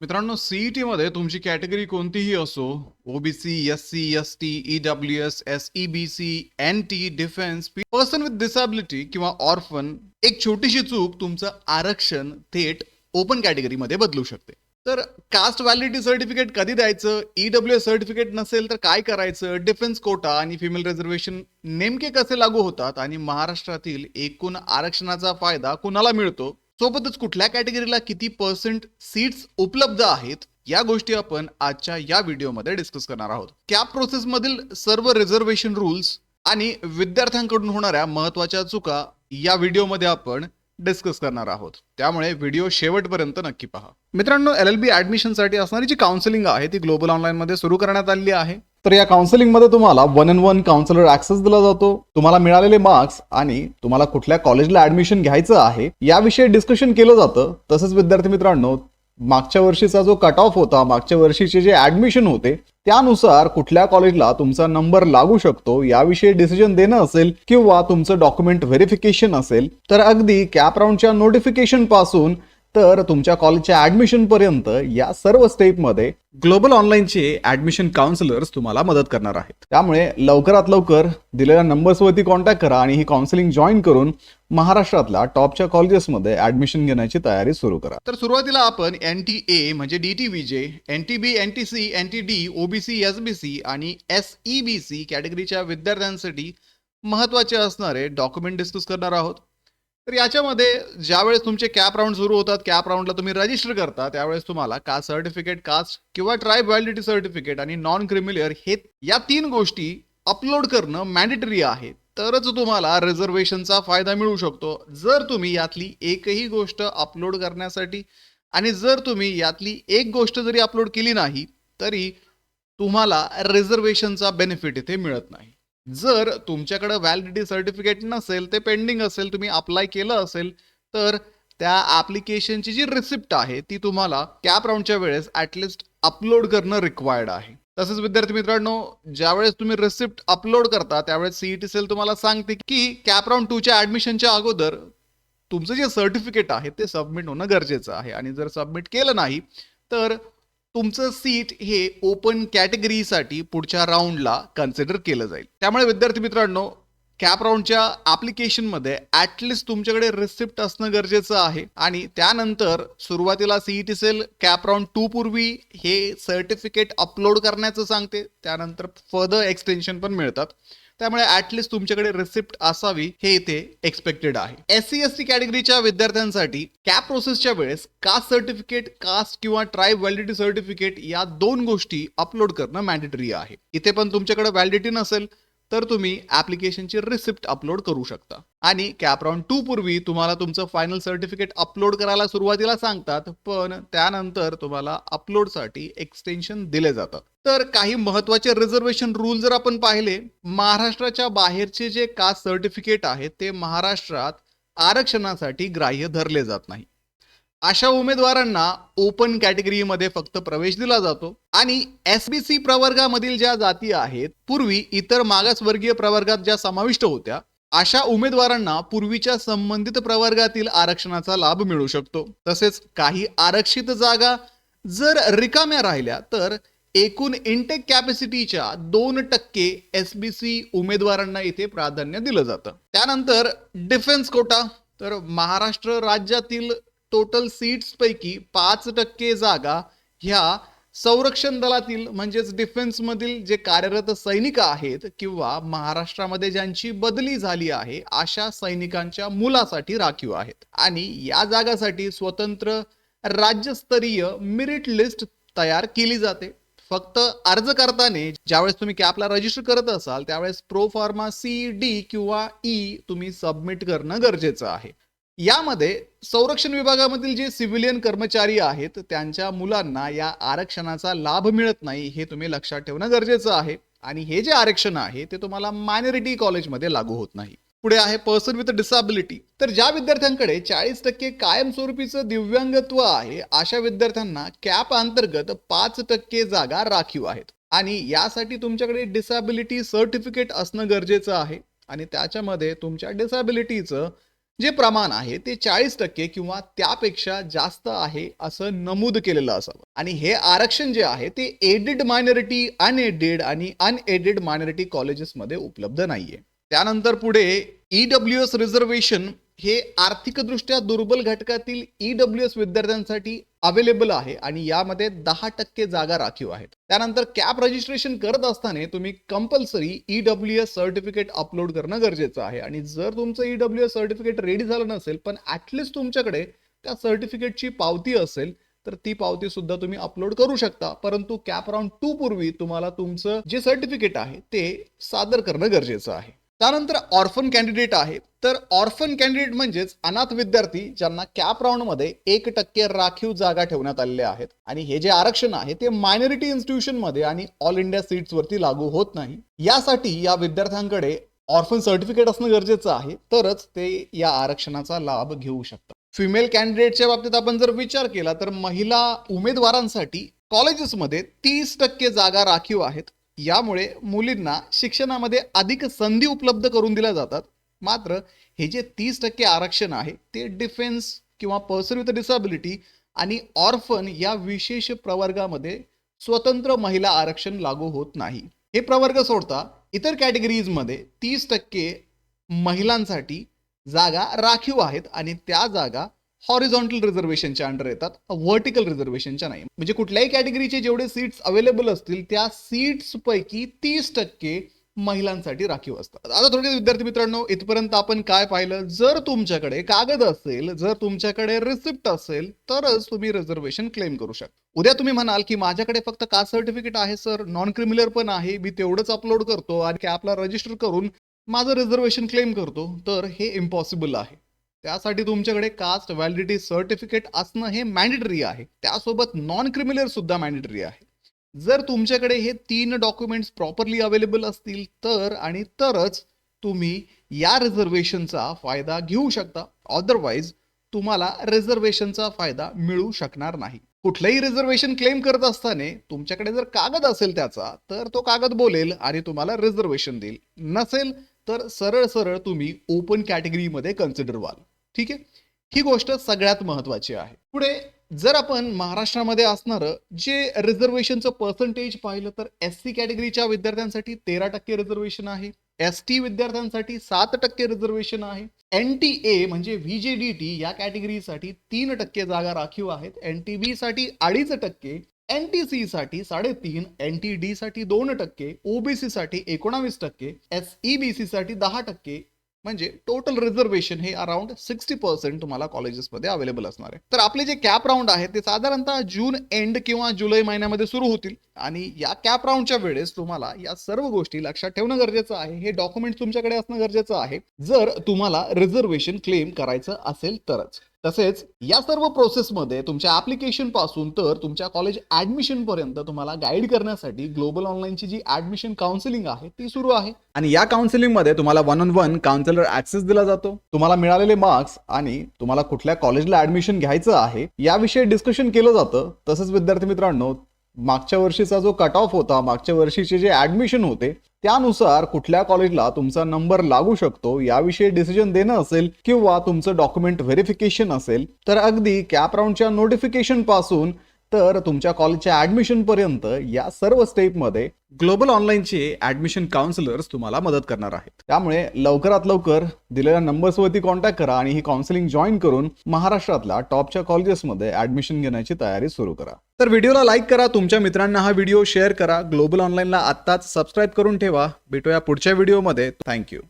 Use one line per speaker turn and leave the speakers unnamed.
मित्रांनो, सीईटी मध्ये तुमची कॅटेगरी कोणतीही असो, OBC, SC, ST, EWS, SEBC, NT, defence, person with disability किंवा ऑर्फन, एक छोटीशी चूक तुमचं आरक्षण थेट ओपन कॅटेगरीमध्ये बदलू शकते. तर कास्ट व्हॅलिडिटी सर्टिफिकेट कधी द्यायचं, ईडब्ल्यूएस सर्टिफिकेट नसेल तर काय करायचं, डिफेन्स कोटा आणि फिमेल रिझर्वेशन नेमके कसे लागू होतात आणि महाराष्ट्रातील एकूण आरक्षणाचा फायदा कुणाला मिळतो, सोबतच कुठल्या कॅटेगरीला किती पर्सेंट सीट्स उपलब्ध आहेत, या गोष्टी आपण आजच्या या व्हिडिओमध्ये डिस्कस करणार आहोत. कॅप प्रोसेस मधील सर्व रिझर्वेशन रूल्स आणि विद्यार्थ्यांकडून होणाऱ्या महत्त्वाच्या चुका या व्हिडिओमध्ये आपण डिस्कस करणार आहोत. त्यामुळे व्हिडिओ शेवटपर्यंत नक्की पहा. मित्रांनो, LLB ऍडमिशनसाठी असणारी जी काउन्सिलिंग आहे ती ग्लोबल ऑनलाईन मध्ये सुरू करण्यात आली आहे. तर या काउन्सिलिंग मध्ये तुम्हाला 1-on-1 काउन्सिलर ऍक्सेस दिला जातो. तुम्हाला मिळालेले मार्क्स आणि तुम्हाला कुठल्या कॉलेजला ऍडमिशन घ्यायचं आहे याविषयी डिस्कशन केलं जातं. तसंच विद्यार्थी मित्रांनो, मागच्या वर्षीचा जो कट ऑफ होता, मागच्या वर्षीचे जे ऍडमिशन होते त्यानुसार कुठल्या कॉलेजला तुमचा नंबर लागू शकतो याविषयी डिसिजन देणं असेल किंवा तुमचं डॉक्युमेंट व्हेरिफिकेशन असेल, तर अगदी कॅप राऊंडच्या नोटिफिकेशन पासून तर तुमच्या कॉलेजच्या ऍडमिशन पर्यंत या सर्व स्टेपमध्ये ग्लोबल ऑनलाईनचे ऍडमिशन काउन्सिलर्स तुम्हाला मदत करणार आहेत. त्यामुळे लवकरात लवकर दिलेल्या नंबर्सवरती कॉन्टॅक्ट करा आणि ही काउन्सिलिंग जॉईन करून महाराष्ट्रातल्या टॉपच्या कॉलेजेसमध्ये ऍडमिशन घेण्याची तयारी सुरू करा. तर सुरुवातीला आपण NTA म्हणजे DTVJ, NTB, NTC, NTD, OBC, SBC आणि SEBC कॅटेगरीच्या विद्यार्थ्यांसाठी महत्त्वाचे असणारे डॉक्युमेंट डिस्कस करणार आहोत. तर याच्यामध्ये ज्यावेळेस तुमचे कॅप राऊंड सुरू होतात, कॅप राऊंडला तुम्ही रजिस्टर करता, त्यावेळेस तुम्हाला कास्ट सर्टिफिकेट, कास्ट किंवा ट्राईब व्हॅलिडिटी सर्टिफिकेट आणि नॉन क्रिमिलियर हे या 3 गोष्टी अपलोड करणं मॅन्डेटरी आहे. तरच तुम्हाला रिझर्वेशनचा फायदा मिळू शकतो. जर तुम्ही यातली एकही गोष्ट अपलोड करण्यासाठी आणि जर तुम्ही यातली एक गोष्ट जरी अपलोड केली नाही तरी तुम्हाला रिझर्वेशनचा बेनिफिट इथे मिळत नाही. जर तुमच्याकडे व्हॅलिडिटी सर्टिफिकेट नसेल, ते पेंडिंग असेल, तुम्ही अप्लाय केलं असेल, तर त्या ऍप्लिकेशनची जी रिसिप्ट आहे ती तुम्हाला कॅप राऊंडच्या वेळेस ऍटलिस्ट अपलोड करणं रिक्वायर्ड आहे. तसंच विद्यार्थी मित्रांनो, ज्यावेळेस तुम्ही रिसिप्ट अपलोड करता त्यावेळेस सीईटी सेल तुम्हाला सांगते की कॅप राऊंड 2 च्या ऍडमिशनच्या अगोदर तुमचं जे सर्टिफिकेट आहे ते सबमिट होणं गरजेचं आहे आणि जर सबमिट केलं नाही तर तुमचं सीट हे ओपन कॅटेगरीसाठी पुढच्या राऊंडला कन्सिडर केलं जाईल. त्यामुळे विद्यार्थी मित्रांनो, कॅप राऊंडच्या ऍप्लिकेशनमध्ये ऍटलिस्ट तुमच्याकडे रिसिप्ट असणं गरजेचं आहे आणि त्यानंतर सुरुवातीला सीईटी सेल कॅप राऊंड 2 पूर्वी हे सर्टिफिकेट अपलोड करण्याचं सांगते. त्यानंतर फर्दर एक्सटेन्शन पण मिळतात. त्यामुळे ऍटलिस्ट तुमच्याकडे रिसिप्ट असावी हे इथे एक्सपेक्टेड आहे. SC ST कॅटेगरीच्या विद्यार्थ्यांसाठी कॅप प्रोसेसच्या वेळेस कास्ट सर्टिफिकेट, कास्ट किंवा ट्राईब व्हॅलिडिटी सर्टिफिकेट या 2 गोष्टी अपलोड करणं मॅन्डेटरी आहे. इथे पण तुमच्याकडे व्हॅलिडिटी नसेल तर तुम्ही ऍप्लिकेशनची रिसिप्ट अपलोड करू शकता. आणि कॅप राऊंड 2 पूर्वी तुम्हाला तुमचं फायनल सर्टिफिकेट अपलोड करायला सुरुवातीला सांगतात, पण त्यानंतर तुम्हाला अपलोडसाठी एक्सटेन्शन दिले जातात. तर काही महत्त्वाचे रिझर्वेशन रूल जर आपण पाहिले, महाराष्ट्राच्या बाहेरचे जे कास्ट सर्टिफिकेट आहे ते महाराष्ट्रात आरक्षणासाठी ग्राह्य धरले जात नाही. अशा उमेदवारांना ओपन कॅटेगरीमध्ये फक्त प्रवेश दिला जातो आणि SBC प्रवर्गामधील ज्या जाती आहेत, पूर्वी इतर मागासवर्गीय प्रवर्गात ज्या समाविष्ट होत्या, अशा उमेदवारांना पूर्वीच्या संबंधित प्रवर्गातील आरक्षणाचा लाभ मिळू शकतो. तसेच काही आरक्षित जागा जर रिकाम्या राहिल्या तर एकूण इनटेक कॅपॅसिटीच्या 2% SBC उमेदवारांना इथे प्राधान्य दिलं जातं. त्यानंतर डिफेन्स कोटा, तर महाराष्ट्र राज्यातील टोटल सीट्स पैकी 5% जागा ह्या संरक्षण दलातील म्हणजेच डिफेन्स मधील जे कार्यरत सैनिक आहेत किंवा महाराष्ट्रामध्ये ज्यांची बदली झाली आहे अशा सैनिकांच्या मुलासाठी राखीव आहेत आणि या जागासाठी स्वतंत्र राज्यस्तरीय मेरिट लिस्ट तयार केली जाते. फक्त अर्ज करताना ज्यावेळेस तुम्ही कॅपला रजिस्टर करत असाल त्यावेळेस प्रो फॉर्मा CD किंवा E तुम्ही सबमिट करणं गरजेचं आहे. यामध्ये संरक्षण विभागामधील जे सिव्हिलियन कर्मचारी आहेत त्यांच्या मुलांना या आरक्षणाचा लाभ मिळत नाही, हे तुम्ही लक्षात ठेवणं गरजेचं आहे. आणि हे जे आरक्षण आहे ते तुम्हाला मायनॉरिटी कॉलेजमध्ये लागू होत नाही. पुढे आहे पर्सन विथ डिसॅबिलिटी. तर ज्या विद्यार्थ्यांकडे 40% कायमस्वरूपीचं दिव्यांगत्व आहे अशा विद्यार्थ्यांना कॅप अंतर्गत 5% जागा राखीव आहेत आणि यासाठी तुमच्याकडे डिसॅबिलिटी सर्टिफिकेट असणं गरजेचं आहे आणि त्याच्यामध्ये तुमच्या डिसॅबिलिटीचं जे प्रमाण आहे ते 40% किंवा त्यापेक्षा जास्त आहे असं नमूद केलेलं असावं. आणि हे आरक्षण जे आहे ते एडेड मायनॉरिटी, अनएडेड आणि अनएडेड मायनॉरिटी कॉलेजेसमध्ये उपलब्ध नाहीये. त्यानंतर पुढे EWS रिझर्वेशन हे आर्थिकदृष्ट्या दुर्बल घटकातील EWS विद्यार्थ्यांसाठी अवेलेबल आहे आणि यामध्ये 10% जागा राखीव आहेत. त्यानंतर कॅप रजिस्ट्रेशन करत असताना तुम्ही कंपल्सरी EWS सर्टिफिकेट अपलोड करणं गरजेचं आहे. आणि जर तुमचं EWS सर्टिफिकेट रेडी झालं नसेल पण ऍटलिस्ट तुमच्याकडे त्या सर्टिफिकेटची पावती असेल तर ती पावती सुद्धा तुम्ही अपलोड करू शकता. परंतु कॅप राऊंड 2 पूर्वी तुम्हाला तुमचं जे सर्टिफिकेट आहे ते सादर करणं गरजेचं आहे. त्यानंतर ऑर्फन कॅन्डिडेट आहे. तर ऑर्फन कॅन्डिडेट म्हणजेच अनाथ विद्यार्थी ज्यांना कॅप राऊंड मध्ये 1% राखीव जागा ठेवण्यात आलेल्या आहेत. आणि हे जे आरक्षण आहे ते मायनॉरिटी इन्स्टिट्यूशन मध्ये आणि ऑल इंडिया सीट्स वरती लागू होत नाही. यासाठी या विद्यार्थ्यांकडे ऑर्फन सर्टिफिकेट असणं गरजेचं आहे, तरच ते या आरक्षणाचा लाभ घेऊ शकतात. फिमेल कॅन्डिडेटच्या बाबतीत आपण जर विचार केला तर महिला उमेदवारांसाठी कॉलेजेसमध्ये 30% जागा राखीव आहेत. यामुळे मुलींना शिक्षणामध्ये अधिक संधी उपलब्ध करून दिल्या जातात. मात्र हे जे 30% आरक्षण आहे ते डिफेन्स किंवा पर्सन विथ डिसॅबिलिटी आणि ऑर्फन या विशेष प्रवर्गामध्ये स्वतंत्र महिला आरक्षण लागू होत नाही. हे प्रवर्ग सोडता इतर कॅटेगरीजमध्ये 30% महिलांसाठी जागा राखीव आहेत आणि त्या जागा हॉरिझॉन्टल रिझर्वेशनच्या अंडर येतात, व्हर्टिकल रिझर्वेशनच्या नाही. म्हणजे कुठल्याही कॅटेगरीचे जेवढे सीट्स अवेलेबल असतील त्या सीट्स पैकी 30% महिलांसाठी राखीव असतात. आता थोडक्यात विद्यार्थी मित्रांनो, इथपर्यंत आपण काय पाहिलं, जर तुमच्याकडे कागद असेल, जर तुमच्याकडे रिसिप्ट असेल तरच तुम्ही रिझर्वेशन क्लेम करू शकता. उद्या तुम्ही म्हणाल की माझ्याकडे फक्त कास्ट सर्टिफिकेट आहे सर, नॉन क्रिमिनल पण आहे, मी तेवढंच अपलोड करतो आणि कॅपला रजिस्टर करून माझं रिझर्वेशन क्लेम करतो, तर हे इम्पॉसिबल आहे. त्यासाठी तुमच्याकडे कास्ट व्हॅलिडिटी सर्टिफिकेट असणं हे मॅन्डेटरी आहे. त्यासोबत नॉन क्रिमिनल सुद्धा मॅन्डेटरी आहे. जर तुमच्याकडे हे 3 डॉक्युमेंट्स प्रॉपरली अवेलेबल असतील तर आणि तरच तुम्ही या रिझर्वेशनचा फायदा घेऊ शकता. अदरवाईज तुम्हाला रिझर्वेशनचा फायदा मिळू शकणार नाही. कुठलंही रिझर्वेशन क्लेम करत असताना तुमच्याकडे जर कागद असेल त्याचा तर तो कागद बोलेल आणि तुम्हाला रिझर्वेशन देईल. नसेल तर सरळ सरळ तुम्ही ओपन कॅटेगरीमध्ये कन्सिडर व्हाल. ठीक आहे, ही गोष्ट सगळ्यात महत्वाची आहे. पुढे जर आपण महाराष्ट्रामध्ये असणारं जे रिझर्वेशनचं पर्सेंटेज पाहिलं तर SC कॅटेगरीच्या विद्यार्थ्यांसाठी 13% रिझर्वेशन आहे. ST विद्यार्थ्यांसाठी 7% रिझर्वेशन आहे. NTA म्हणजे VJDT या कॅटेगरीसाठी 3% जागा राखीव आहेत. NTB साठी 2.5%, NTC साठी 3.5%, NTD साठी 2%, OBC साठी 19%, SEBC साठी 10%. म्हणजे टोटल रिझर्वेशन हे अराउंड 60% तुम्हाला कॉलेजेसमध्ये अवेलेबल असणार आहे. तर आपले जे कॅप राऊंड आहे ते साधारणतः जून एंड किंवा जुलै महिन्यामध्ये सुरू होतील आणि या कॅप राऊंडच्या वेळेस तुम्हाला या सर्व गोष्टी लक्षात ठेवणं गरजेचं आहे. हे डॉक्युमेंट तुमच्याकडे असणं गरजेचं आहे जर तुम्हाला रिझर्वेशन क्लेम करायचं असेल तरच. तसेच या सर्व प्रोसेसमध्ये तुमच्या ऍप्लिकेशन पासून तर तुमच्या कॉलेज ऍडमिशन पर्यंत तुम्हाला गाईड करण्यासाठी ग्लोबल ऑनलाईनची जी ऍडमिशन काउन्सिलिंग आहे ती सुरू आहे. आणि या काउन्सिलिंग मध्ये तुम्हाला 1-on-1 काउन्सिलर ऍक्सेस दिला जातो. तुम्हाला मिळालेले मार्क्स आणि तुम्हाला कुठल्या कॉलेजला ऍडमिशन घ्यायचं आहे याविषयी डिस्कशन केलं जातं. तसंच विद्यार्थी मित्रांनो, मागच्या वर्षीचा जो कट ऑफ होता, मागच्या वर्षीचे जे ऍडमिशन होते त्यानुसार कुठल्या कॉलेजला तुमचा नंबर लागू शकतो याविषयी डिसिजन देणं असेल किंवा तुमचं डॉक्युमेंट व्हेरिफिकेशन असेल तर अगदी कॅप राऊंडच्या नोटिफिकेशन पासून तर तुमच्या कॉलेजच्या ऍडमिशन पर्यंत या सर्व स्टेपमध्ये ग्लोबल ऑनलाईनचे ऍडमिशन काउन्सिलर्स तुम्हाला मदत करणार आहेत. त्यामुळे लवकरात लवकर दिलेल्या नंबर्सवरती कॉन्टॅक्ट करा आणि ही काउन्सिलिंग जॉईन करून महाराष्ट्रातल्या टॉपच्या कॉलेजेसमध्ये ऍडमिशन घेण्याची तयारी सुरू करा. तर व्हिडिओला लाईक करा, तुमच्या मित्रांना हा व्हिडिओ शेअर करा, ग्लोबल ऑनलाईनला आत्ताच सबस्क्राईब करून ठेवा. भेटूया पुढच्या व्हिडिओमध्ये. थँक्यू.